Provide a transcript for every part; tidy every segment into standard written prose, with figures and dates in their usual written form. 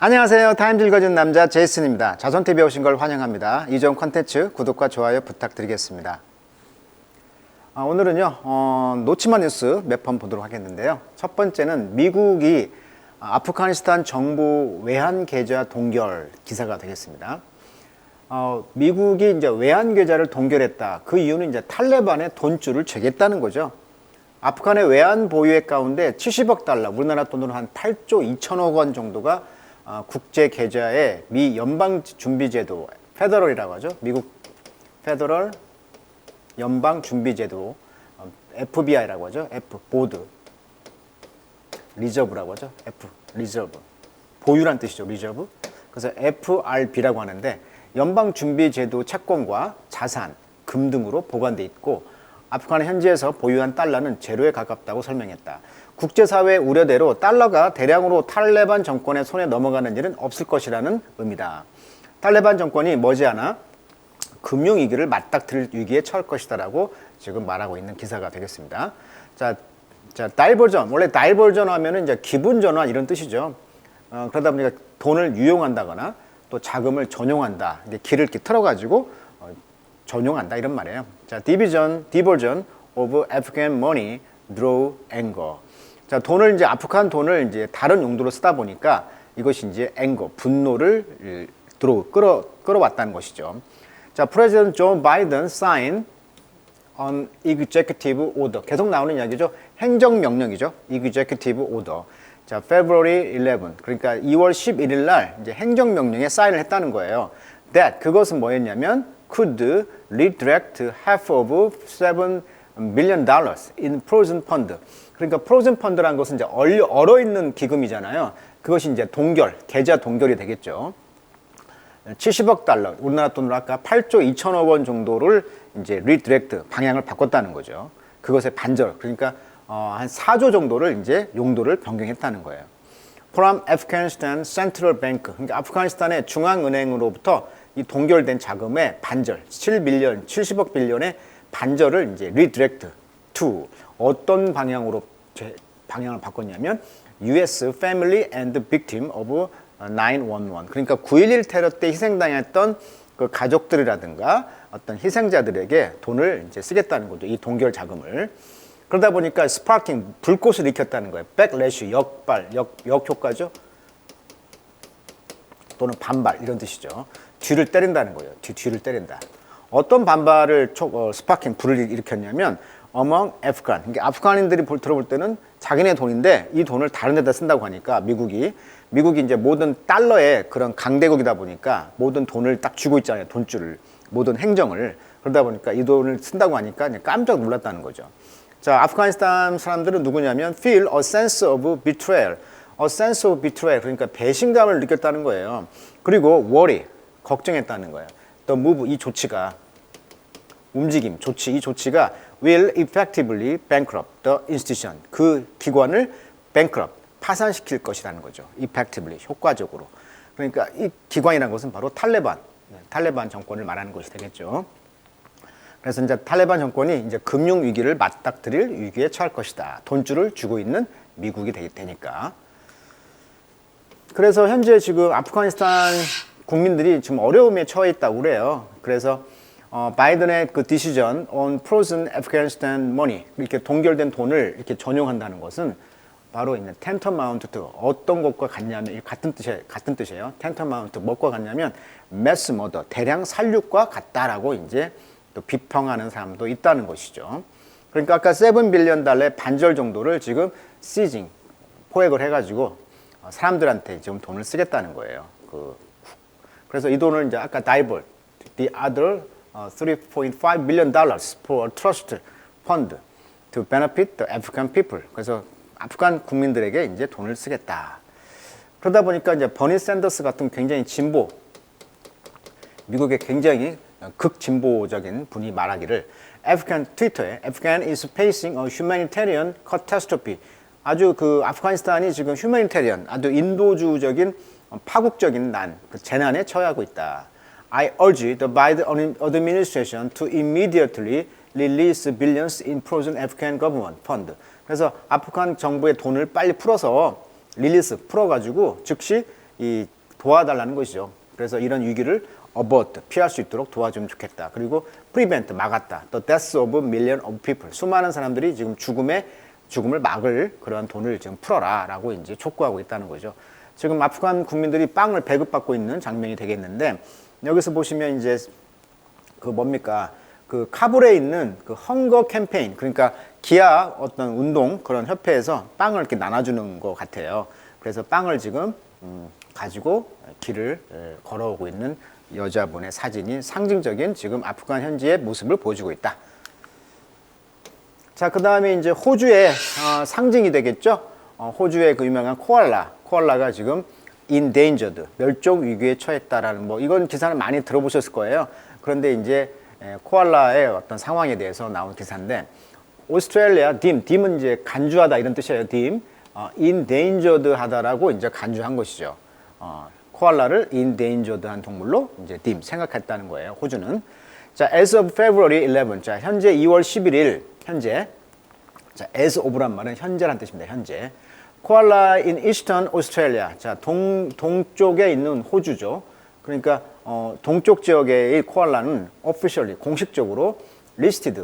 안녕하세요. 타임즈 읽어주는 남자 제이슨입니다. 자손TV에 오신 걸 환영합니다. 이전 콘텐츠 구독과 좋아요 부탁드리겠습니다. 오늘은요 놓치만 뉴스 몇 번 보도록 하겠는데요. 첫 번째는 미국이 아프가니스탄 정부 외환 계좌 동결 기사가 되겠습니다. 미국이 이제 외환 계좌를 동결했다. 그 이유는 이제 탈레반의 돈줄을 죄겠다는 거죠. 아프간의 외환 보유액 가운데 70억 달러, 우리나라 돈으로 한 8조 2천억 원 정도가 국제 계좌에 미 연방준비제도, 페더럴이라고 하죠. 미국 페더럴 연방준비제도, FBI라고 하죠. F, 보드, 리저브라고 하죠. F, 리저브. 보유란 뜻이죠. 리저브. 그래서 FRB라고 하는데 연방준비제도 채권과 자산, 금 등으로 보관돼 있고 아프간 현지에서 보유한 달러는 제로에 가깝다고 설명했다. 국제사회 우려대로 달러가 대량으로 탈레반 정권의 손에 넘어가는 일은 없을 것이라는 의미다. 탈레반 정권이 머지않아 금융위기를 맞닥뜨릴 위기에 처할 것이다라고 지금 말하고 있는 기사가 되겠습니다. 자, 다이버전. 원래 다이버전 하면은 이제 기분 전환 이런 뜻이죠. 그러다 보니까 돈을 유용한다거나 또 자금을 전용한다. 이게 길을 이렇게 틀어가지고 전용한다 이런 말이에요. 자, diversion of Afghan money draw anger. 자, 돈을 이제 아프간 돈을 이제 다른 용도로 쓰다 보니까 이것이 이제 anger, 분노를 끌어왔다는 것이죠. 자, President Joe Biden signed an executive order. 계속 나오는 이야기죠. 행정명령이죠. executive order. 자, February 11. 그러니까 2월 11일 날 이제 행정명령에 사인을 했다는 거예요. That 그것은 뭐였냐면 could redirect half of $7 billion in frozen fund. 그러니까 frozen fund라는 것은 이제 얼어 있는 기금이잖아요. 그것이 이제 동결, 계좌 동결이 되겠죠. 70억 달러, 우리나라 돈으로 아까 8조 2천억 원 정도를 이제 redirect, 방향을 바꿨다는 거죠. 그것의 반절, 그러니까 한 4조 정도를 이제 용도를 변경했다는 거예요. From Afghanistan Central Bank, 그러니까 아프가니스탄의 중앙은행으로부터 이 동결된 자금의 반절, 70억 빌리언의 반절을 이제 redirect to 어떤 방향으로 방향을 바꿨냐면 US Family and Victim of 911. 그러니까 9.11 테러 때 희생당했던 그 가족들이라든가 어떤 희생자들에게 돈을 이제 쓰겠다는 거죠. 이 동결 자금을. 그러다 보니까 스파킹, 불꽃을 일으켰다는 거예요. 백래쉬, 역발, 역효과죠. 또는 반발 이런 뜻이죠. 뒤를 때린다는 거예요. 뒤를 때린다. 어떤 반발을 스파킹, 불을 일으켰냐면 among Afghan. 그러니까 아프간인들이 들어볼 때는 자기네 돈인데 이 돈을 다른 데다 쓴다고 하니까 미국이 이제 모든 달러의 그런 강대국이다 보니까 모든 돈을 딱 쥐고 있잖아요. 돈줄을. 모든 행정을. 그러다 보니까 이 돈을 쓴다고 하니까 깜짝 놀랐다는 거죠. 자, 아프가니스탄 사람들은 누구냐면 feel a sense of betrayal. a sense of betrayal. 그러니까 배신감을 느꼈다는 거예요. 그리고 worry. 걱정했다는 거예요. The move, 이 조치가, 움직임, 조치, 이 조치가 will effectively bankrupt the institution. 그 기관을 bankrupt, 파산시킬 것이라는 거죠. effectively, 효과적으로. 그러니까 이 기관이라는 것은 바로 탈레반 정권을 말하는 것이 되겠죠. 그래서 이제 탈레반 정권이 이제 금융 위기를 맞닥뜨릴 위기에 처할 것이다. 돈줄을 쥐고 있는 미국이 되니까. 그래서 현재 지금 아프가니스탄 국민들이 지금 어려움에 처해 있다고 그래요. 그래서 바이든의 그 decision on frozen Afghanistan money, 이렇게 동결된 돈을 이렇게 전용한다는 것은 바로 있는 tantamount to 어떤 것과 같냐면 같은 뜻이에요. tantamount 뭐과 같냐면 mass murder, 대량 살육과 같다라고 이제 또 비평하는 사람도 있다는 것이죠. 그러니까 아까 7 빌리언 달러의 반절 정도를 지금 seizing, 포획을 해가지고 사람들한테 지금 돈을 쓰겠다는 거예요. 그래서 이 돈을 이제 아까 divert, the other 3.5 billion dollars for a trust fund to benefit the Afghan people. 그래서 아프간 국민들에게 이제 돈을 쓰겠다. 그러다 보니까 이제 버니 샌더스 같은 굉장히 진보, 미국의 굉장히 극진보적인 분이 말하기를 Afghan 트위터에 Afghan is facing a humanitarian catastrophe. 아주 그 아프가니스탄이 지금 휴머니테리언, 아주 인도주의적인 파국적인 그 재난에 처하고 있다. I urge the Biden administration to immediately release billions in frozen Afghan government fund. 그래서 아프간 정부의 돈을 빨리 풀어서 풀어가지고 즉시 도와달라는 것이죠. 그래서 이런 위기를 avert, 피할 수 있도록 도와주면 좋겠다. 그리고 prevent, 막았다. The deaths of millions of people. 수많은 사람들이 지금 죽음을 막을 그러한 돈을 지금 풀어라라고 이제 촉구하고 있다는 거죠. 지금 아프간 국민들이 빵을 배급받고 있는 장면이 되겠는데, 여기서 보시면 이제 그 뭡니까? 그 카불에 있는 그 헝거 캠페인, 그러니까 기아 어떤 운동 그런 협회에서 빵을 이렇게 나눠주는 것 같아요. 그래서 빵을 지금 가지고 길을 걸어오고 있는 여자분의 사진이 상징적인 지금 아프간 현지의 모습을 보여주고 있다. 자, 그 다음에 이제 호주의 상징이 되겠죠. 호주의 그 유명한 코알라가 지금 endangered, 멸종 위기에 처했다라는 뭐 이건 기사는 많이 들어보셨을 거예요. 그런데 이제 코알라의 어떤 상황에 대해서 나온 기사인데, 오스트레일리아 딤은 이제 간주하다 이런 뜻이에요. 딤 endangered 하다라고 이제 간주한 것이죠. 코알라를 endangered한 동물로 이제 딤 생각했다는 거예요. 호주는. 자, as of February 11, 자 현재 2월 11일 현재. 자, as of란 말은 현재란 뜻입니다. 현재. 코알라 in eastern Australia. 자, 동쪽에 있는 호주죠. 그러니까 동쪽 지역의 코알라는 officially 공식적으로 listed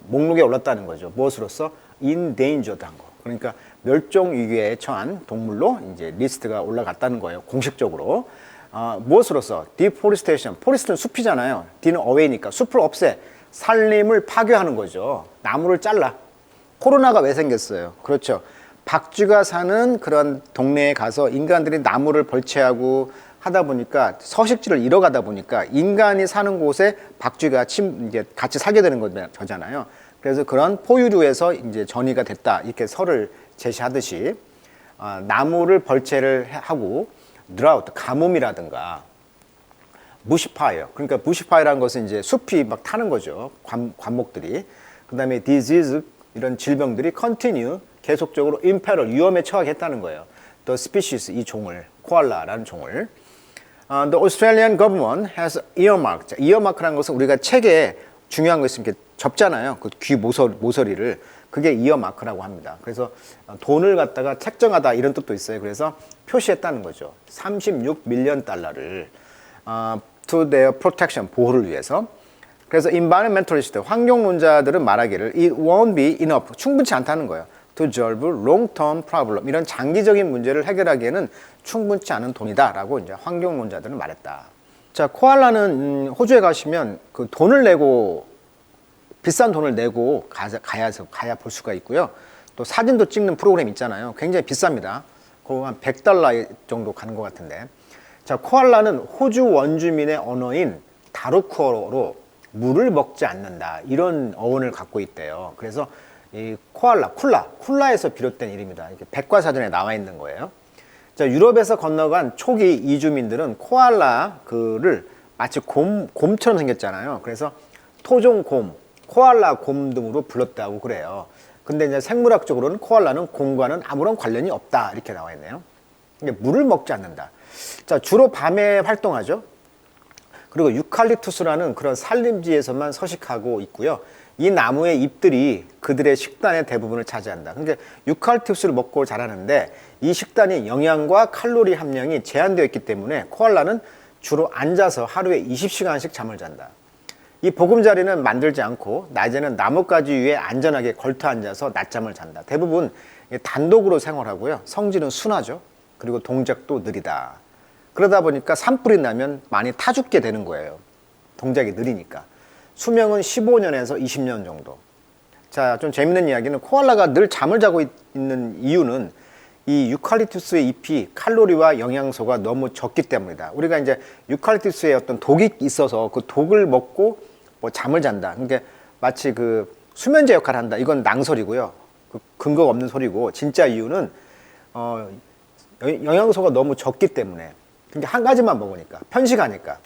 목록에 올랐다는 거죠. 무엇으로서? endangered 한 거. 그러니까 멸종 위기에 처한 동물로 이제 리스트가 올라갔다는 거예요. 공식적으로. 무엇으로서? deforestation. 포레스트는 숲이잖아요. D는 away니까 숲을 없애. 산림을 파괴하는 거죠. 나무를 잘라. 코로나가 왜 생겼어요? 그렇죠. 박쥐가 사는 그런 동네에 가서 인간들이 나무를 벌채하고 하다 보니까 서식지를 잃어가다 보니까 인간이 사는 곳에 박쥐가 이제 같이 살게 되는 거잖아요. 그래서 그런 포유류에서 이제 전이가 됐다. 이렇게 설을 제시하듯이 나무를 벌채를 하고 드라우트, 가뭄이라든가 무시파이어. 그러니까 무시파이어라는 것은 이제 숲이 막 타는 거죠. 관목들이. 그다음에 disease 이런 질병들이 continue 계속적으로 imperil 위험에 처하겠다는 거예요. The species 이 종을 코알라라는 종을. The Australian government has earmarked. 자, earmark라는 것은 우리가 책에 중요한 거 있으면 이렇게 접잖아요. 그 귀 모서리를. 그게 earmark라고 합니다. 그래서 돈을 갖다가 책정하다 이런 뜻도 있어요. 그래서 표시했다는 거죠. 36 밀리언 달러를 to their protection 보호를 위해서. 그래서 environmentalist 환경론자들은 말하기를 it won't be enough 충분치 않다는 거예요. to solve long-term problem 이런 장기적인 문제를 해결하기에는 충분치 않은 돈이다라고 이제 환경론자들은 말했다. 자, 코알라는 호주에 가시면 그 돈을 내고 비싼 돈을 내고 가야 볼 수가 있고요. 또 사진도 찍는 프로그램 있잖아요. 굉장히 비쌉니다. 그거 한 100달러 정도 가는 것 같은데. 자, 코알라는 호주 원주민의 언어인 다루쿠어로 물을 먹지 않는다 이런 어원을 갖고 있대요. 그래서 이 쿨라에서 비롯된 이름이다. 이렇게 백과사전에 나와 있는 거예요. 자, 유럽에서 건너간 초기 이주민들은 코알라를 마치 곰처럼 생겼잖아요. 그래서 토종곰, 코알라 곰 등으로 불렀다고 그래요. 근데 이제 생물학적으로는 코알라는 곰과는 아무런 관련이 없다 이렇게 나와 있네요. 근데 물을 먹지 않는다. 자, 주로 밤에 활동하죠. 그리고 유칼립투스라는 그런 산림지에서만 서식하고 있고요. 이 나무의 잎들이 그들의 식단의 대부분을 차지한다. 그러니까 유칼립투스를 먹고 자라는데 이 식단이 영양과 칼로리 함량이 제한되어 있기 때문에 코알라는 주로 앉아서 하루에 20시간씩 잠을 잔다. 이 보금자리는 만들지 않고 낮에는 나뭇가지 위에 안전하게 걸터 앉아서 낮잠을 잔다. 대부분 단독으로 생활하고요. 성질은 순하죠. 그리고 동작도 느리다. 그러다 보니까 산불이 나면 많이 타 죽게 되는 거예요. 동작이 느리니까. 수명은 15년에서 20년 정도. 자, 좀 재밌는 이야기는 코알라가 늘 잠을 자고 있는 이유는 이 유칼립투스의 잎이 칼로리와 영양소가 너무 적기 때문이다. 우리가 이제 유칼립투스에 어떤 독이 있어서 그 독을 먹고 뭐 잠을 잔다. 그러니까 마치 그 수면제 역할을 한다. 이건 낭설이고요. 그 근거가 없는 소리고 진짜 이유는 영양소가 너무 적기 때문에. 그러니까 한 가지만 먹으니까 편식하니까.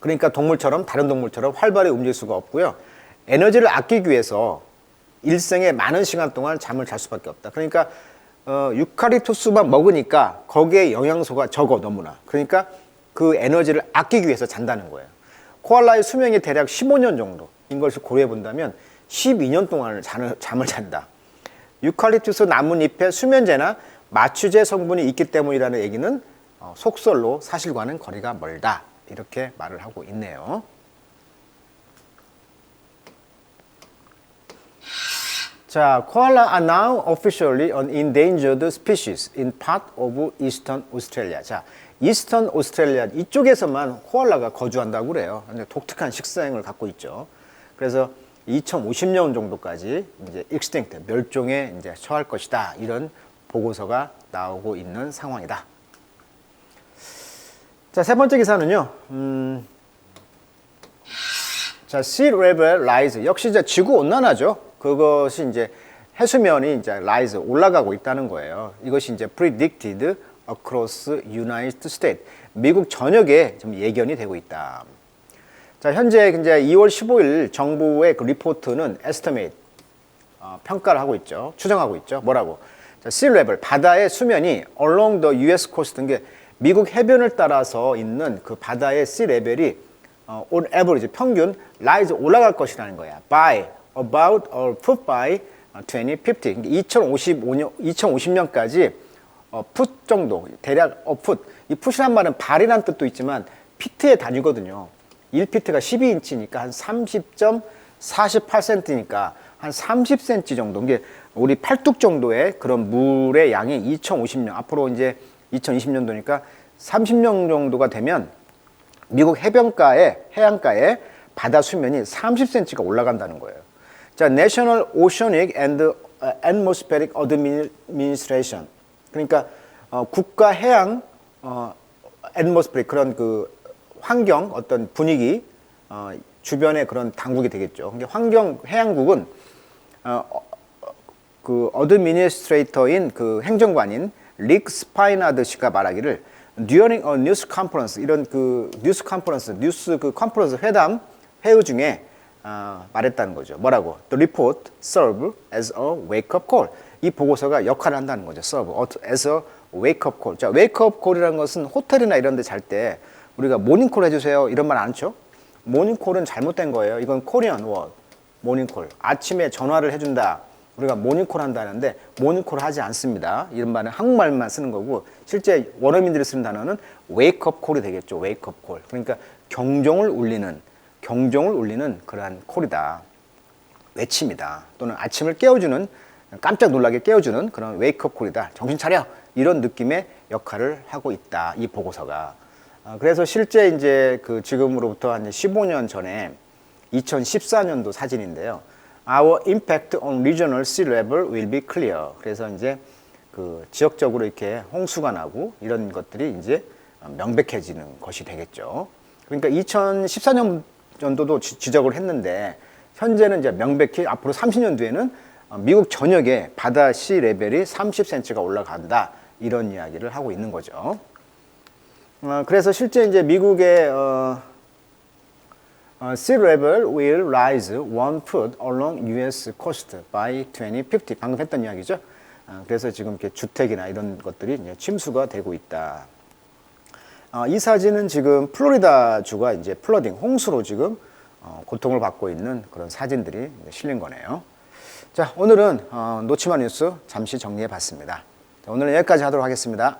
그러니까 다른 동물처럼 활발히 움직일 수가 없고요. 에너지를 아끼기 위해서 일생에 많은 시간 동안 잠을 잘 수밖에 없다. 그러니까 유칼립투스만 먹으니까 거기에 영양소가 적어 너무나. 그러니까 그 에너지를 아끼기 위해서 잔다는 거예요. 코알라의 수명이 대략 15년 정도인 것을 고려해 본다면 12년 동안 잠을 잔다. 유칼립투스 나뭇잎에 수면제나 마취제 성분이 있기 때문이라는 얘기는 속설로 사실과는 거리가 멀다. 이렇게 말을 하고 있네요. 자, koala are now officially an endangered species in part of Eastern Australia. 자, 이스턴 오스트레일리아 이쪽에서만 코알라가 거주한다고 그래요. 독특한 식생을 갖고 있죠. 그래서 2050년 정도까지 이제 extinct, 멸종에 이제 처할 것이다. 이런 보고서가 나오고 있는 상황이다. 자, 세 번째 기사는요. 자, sea level rise. 역시 이제 지구 온난화죠. 그것이 이제 해수면이 이제 rise 올라가고 있다는 거예요. 이것이 이제 predicted across United States. 미국 전역에 좀 예견이 되고 있다. 자, 현재 이제 2월 15일 정부의 그 리포트는 estimate 평가를 하고 있죠. 추정하고 있죠. 뭐라고? 자, sea level 바다의 수면이 along the US coast 게 미국 해변을 따라서 있는 그 바다의 sea level이 on average 평균 rise 올라갈 것이라는 거야. by about or foot by 2050. 2050년까지 풋 정도, 대략 풋. 이 풋이란 말은 발이란 뜻도 있지만 피트의 단위거든요. 1피트가 12인치니까 한 30.48cm니까 한 30cm 정도. 이게 우리 팔뚝 정도의 그런 물의 양이 2050년, 앞으로 이제 2020년도니까 30년 정도가 되면 미국 해안가에 바다 수면이 30cm가 올라간다는 거예요. 자, National Oceanic and Atmospheric Administration. 그러니까 국가 해양 atmospheric 그런 그 환경 어떤 분위기 주변의 그런 당국이 되겠죠. 그러니까 환경 해양국은 그 어드미니스트레이터인 그 행정관인 릭 스파이나드 씨가 말하기를 during a news conference 이런 그 뉴스 컨퍼런스 회의 중에 말했다는 거죠. 뭐라고? The report serve as a wake-up call. 이 보고서가 역할을 한다는 거죠. serve as a wake-up call. 자, wake-up call이라는 것은 호텔이나 이런 데 잘 때 우리가 모닝콜 해주세요 이런 말 안 쳐? 모닝콜은 잘못된 거예요. 이건 코리안 word. 모닝콜. 아침에 전화를 해준다. 우리가 모닝콜 한다는데 모닝콜을 하지 않습니다. 이런 말은 한국말만 쓰는 거고 실제 원어민들이 쓰는 단어는 wake-up call이 되겠죠. wake-up call. 그러니까 경종을 울리는 그러한 콜이다. 외침이다. 또는 아침을 깨워주는 깜짝 놀라게 깨워주는 그런 웨이크업 콜이다. 정신 차려! 이런 느낌의 역할을 하고 있다. 이 보고서가. 그래서 실제 이제 그 지금으로부터 한 15년 전에 2014년도 사진인데요. Our impact on regional sea level will be clear. 그래서 이제 그 지역적으로 이렇게 홍수가 나고 이런 것들이 이제 명백해지는 것이 되겠죠. 그러니까 2014년도도 지적을 했는데 현재는 이제 명백히 앞으로 30년 뒤에는 미국 전역에 바다 씨 레벨이 30cm가 올라간다. 이런 이야기를 하고 있는 거죠. 그래서 실제 이제 미국의 sea level will rise 1 foot along US coast by 2050. 방금 했던 이야기죠. 그래서 지금 이렇게 주택이나 이런 것들이 이제 침수가 되고 있다. 이 사진은 지금 플로리다 주가 이제 플러딩, 홍수로 지금 고통을 받고 있는 그런 사진들이 실린 거네요. 자, 오늘은 놓치마 뉴스 잠시 정리해 봤습니다. 자, 오늘은 여기까지 하도록 하겠습니다.